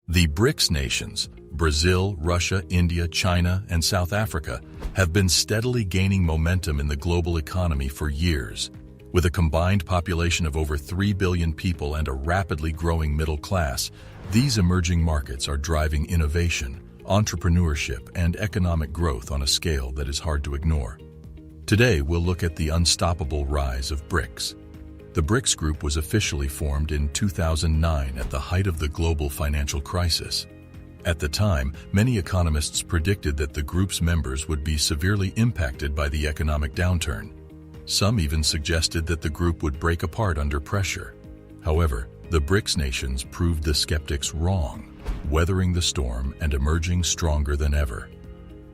The BRICS nations, Brazil, Russia, India, China, and South Africa, have been steadily gaining momentum in the global economy for years. With a combined population of over 3 billion people and a rapidly growing middle class, these emerging markets are driving innovation, entrepreneurship, and economic growth on a scale that is hard to ignore. Today, we'll look at the unstoppable rise of BRICS. The BRICS group was officially formed in 2009 at the height of the global financial crisis. At the time, many economists predicted that the group's members would be severely impacted by the economic downturn. Some even suggested that the group would break apart under pressure. However, the BRICS nations proved the skeptics wrong, weathering the storm and emerging stronger than ever.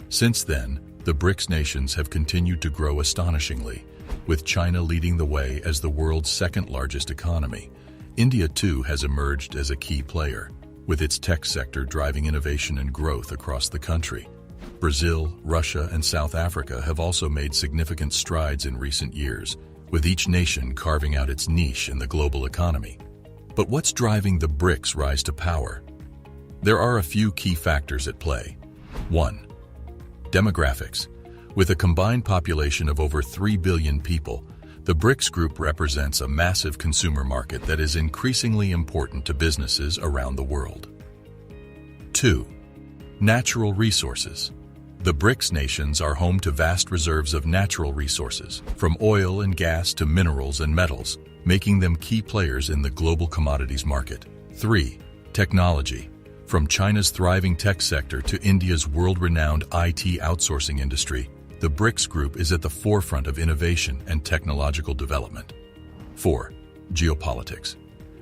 Since then, the BRICS nations have continued to grow astonishingly, with China leading the way as the world's second-largest economy. India, too, has emerged as a key player, with its tech sector driving innovation and growth across the country. Brazil, Russia, and South Africa have also made significant strides in recent years, with each nation carving out its niche in the global economy. But what's driving the BRICS rise to power? There are a few key factors at play. 1. Demographics. With a combined population of over 3 billion people, the BRICS group represents a massive consumer market that is increasingly important to businesses around the world. 2. Natural resources. The BRICS nations are home to vast reserves of natural resources, from oil and gas to minerals and metals, making them key players in the global commodities market. 3. Technology. From China's thriving tech sector to India's world-renowned IT outsourcing industry, the BRICS group is at the forefront of innovation and technological development. 4. Geopolitics.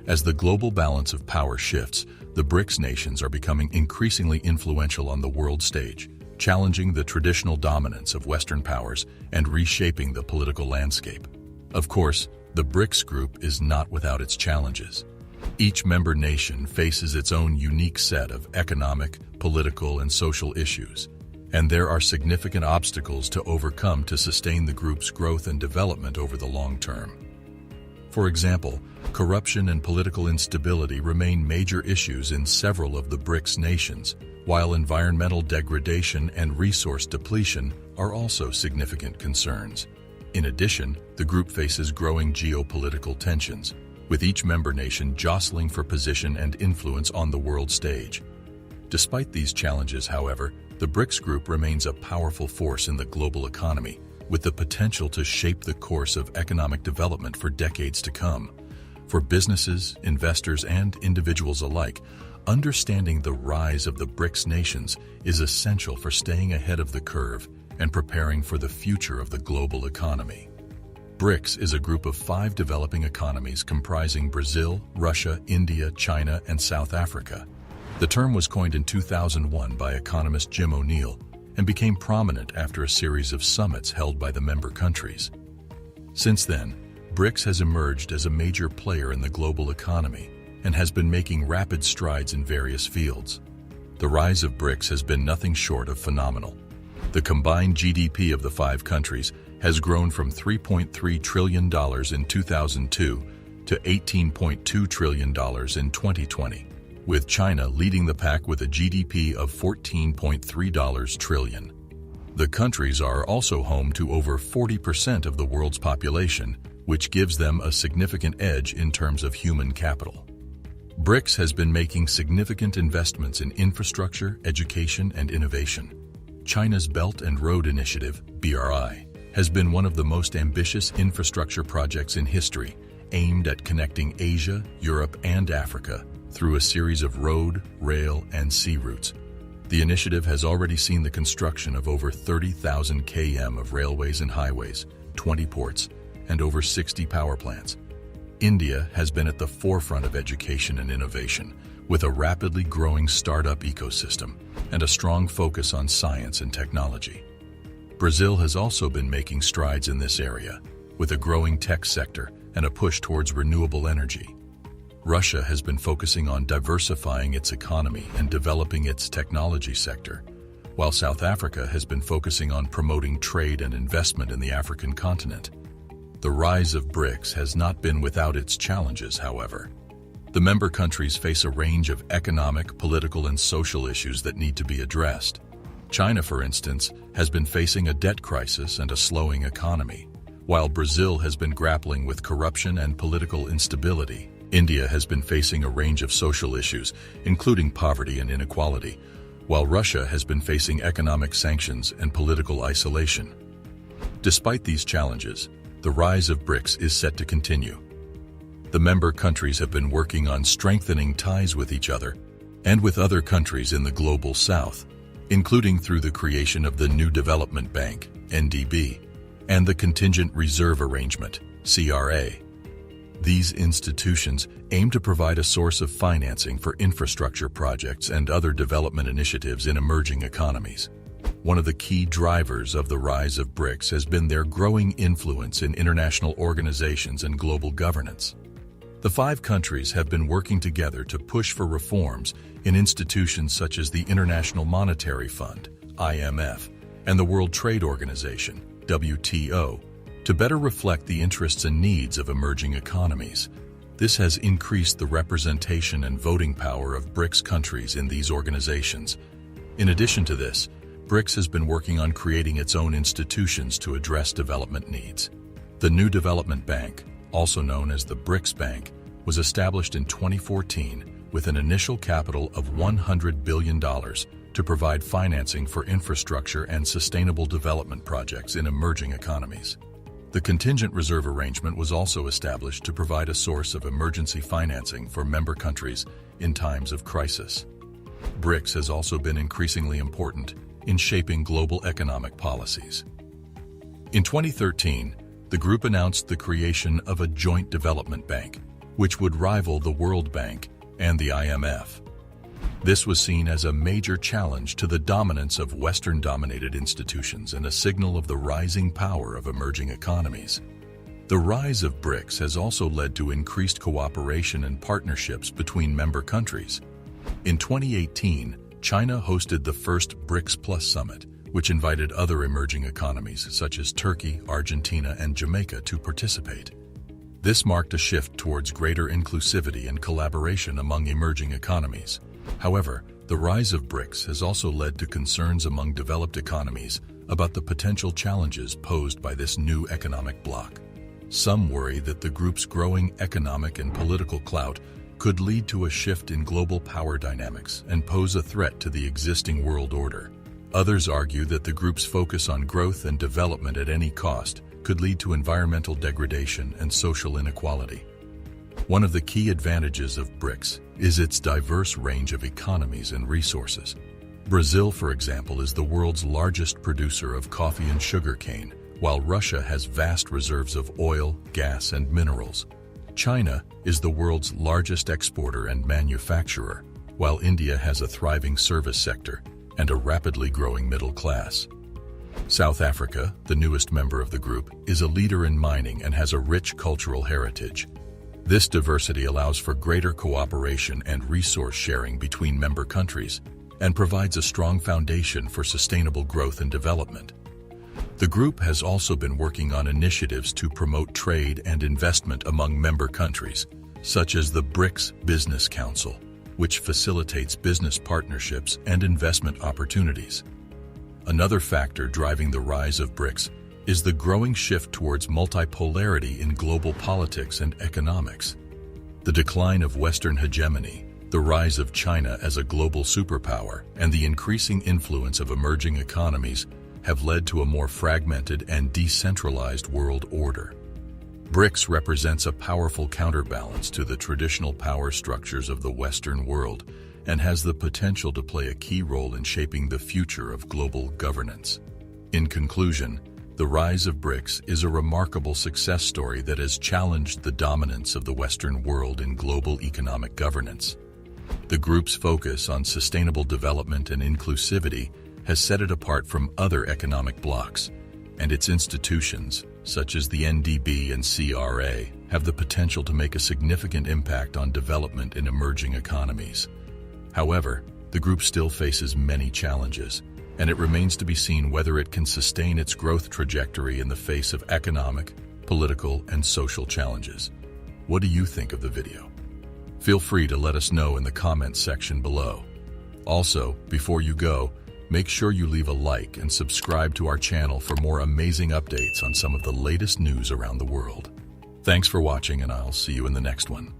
As the global balance of power shifts, the BRICS nations are becoming increasingly influential on the world stage, challenging the traditional dominance of Western powers and reshaping the political landscape. Of course, the BRICS group is not without its challenges. Each member nation faces its own unique set of economic, political, and social issues, and there are significant obstacles to overcome to sustain the group's growth and development over the long term. For example, corruption and political instability remain major issues in several of the BRICS nations, while environmental degradation and resource depletion are also significant concerns. In addition, the group faces growing geopolitical tensions, with each member nation jostling for position and influence on the world stage. Despite these challenges, however, the BRICS group remains a powerful force in the global economy, with the potential to shape the course of economic development for decades to come. For businesses, investors, and individuals alike, understanding the rise of the BRICS nations is essential for staying ahead of the curve and preparing for the future of the global economy. BRICS is a group of 5 developing economies comprising Brazil, Russia, India, China, and South Africa. The term was coined in 2001 by economist Jim O'Neill and became prominent after a series of summits held by the member countries. Since then, BRICS has emerged as a major player in the global economy and has been making rapid strides in various fields. The rise of BRICS has been nothing short of phenomenal. The combined GDP of the 5 countries has grown from $3.3 trillion in 2002 to $18.2 trillion in 2020, with China leading the pack with a GDP of $14.3 trillion. The countries are also home to over 40% of the world's population, which gives them a significant edge in terms of human capital. BRICS has been making significant investments in infrastructure, education, and innovation. China's Belt and Road Initiative, BRI, has been one of the most ambitious infrastructure projects in history, aimed at connecting Asia, Europe, and Africa through a series of road, rail, and sea routes. The initiative has already seen the construction of over 30,000 km of railways and highways, 20 ports, and over 60 power plants. India has been at the forefront of education and innovation, with a rapidly growing startup ecosystem and a strong focus on science and technology. Brazil has also been making strides in this area, with a growing tech sector and a push towards renewable energy. Russia has been focusing on diversifying its economy and developing its technology sector, while South Africa has been focusing on promoting trade and investment in the African continent. The rise of BRICS has not been without its challenges, however. The member countries face a range of economic, political, and social issues that need to be addressed. China, for instance, has been facing a debt crisis and a slowing economy, while Brazil has been grappling with corruption and political instability. India has been facing a range of social issues, including poverty and inequality, while Russia has been facing economic sanctions and political isolation. Despite these challenges, the rise of BRICS is set to continue. The member countries have been working on strengthening ties with each other and with other countries in the global south, including through the creation of the New Development Bank, NDB, and the Contingent Reserve Arrangement, CRA. These institutions aim to provide a source of financing for infrastructure projects and other development initiatives in emerging economies. One of the key drivers of the rise of BRICS has been their growing influence in international organizations and global governance. The 5 countries have been working together to push for reforms in institutions such as the International Monetary Fund, IMF, and the World Trade Organization, WTO, to better reflect the interests and needs of emerging economies. This has increased the representation and voting power of BRICS countries in these organizations. In addition to this, BRICS has been working on creating its own institutions to address development needs. The New Development Bank, also known as the BRICS Bank, was established in 2014 with an initial capital of $100 billion to provide financing for infrastructure and sustainable development projects in emerging economies. The Contingent Reserve Arrangement was also established to provide a source of emergency financing for member countries in times of crisis. BRICS has also been increasingly important in shaping global economic policies. In 2013, the group announced the creation of a joint development bank, which would rival the World Bank and the IMF. This was seen as a major challenge to the dominance of Western-dominated institutions and a signal of the rising power of emerging economies. The rise of BRICS has also led to increased cooperation and partnerships between member countries. In 2018, China hosted the first BRICS Plus Summit, which invited other emerging economies such as Turkey, Argentina, and Jamaica to participate. This marked a shift towards greater inclusivity and collaboration among emerging economies. However, the rise of BRICS has also led to concerns among developed economies about the potential challenges posed by this new economic bloc. Some worry that the group's growing economic and political clout could lead to a shift in global power dynamics and pose a threat to the existing world order. Others argue that the group's focus on growth and development at any cost could lead to environmental degradation and social inequality. One of the key advantages of BRICS is its diverse range of economies and resources. Brazil, for example, is the world's largest producer of coffee and sugarcane, while Russia has vast reserves of oil, gas, and minerals. China is the world's largest exporter and manufacturer, while India has a thriving service sector and a rapidly growing middle class. South Africa, the newest member of the group, is a leader in mining and has a rich cultural heritage. This diversity allows for greater cooperation and resource sharing between member countries and provides a strong foundation for sustainable growth and development. The group has also been working on initiatives to promote trade and investment among member countries, such as the BRICS Business Council, which facilitates business partnerships and investment opportunities. Another factor driving the rise of BRICS is the growing shift towards multipolarity in global politics and economics. The decline of Western hegemony, the rise of China as a global superpower, and the increasing influence of emerging economies have led to a more fragmented and decentralized world order. BRICS represents a powerful counterbalance to the traditional power structures of the Western world and has the potential to play a key role in shaping the future of global governance. In conclusion, the rise of BRICS is a remarkable success story that has challenged the dominance of the Western world in global economic governance. The group's focus on sustainable development and inclusivity has set it apart from other economic blocs, and its institutions, such as the NDB and CRA, have the potential to make a significant impact on development in emerging economies. However, the group still faces many challenges, and it remains to be seen whether it can sustain its growth trajectory in the face of economic, political, and social challenges. What do you think of the video? Feel free to let us know in the comments section below. Also, before you go, make sure you leave a like and subscribe to our channel for more amazing updates on some of the latest news around the world. Thanks for watching, and I'll see you in the next one.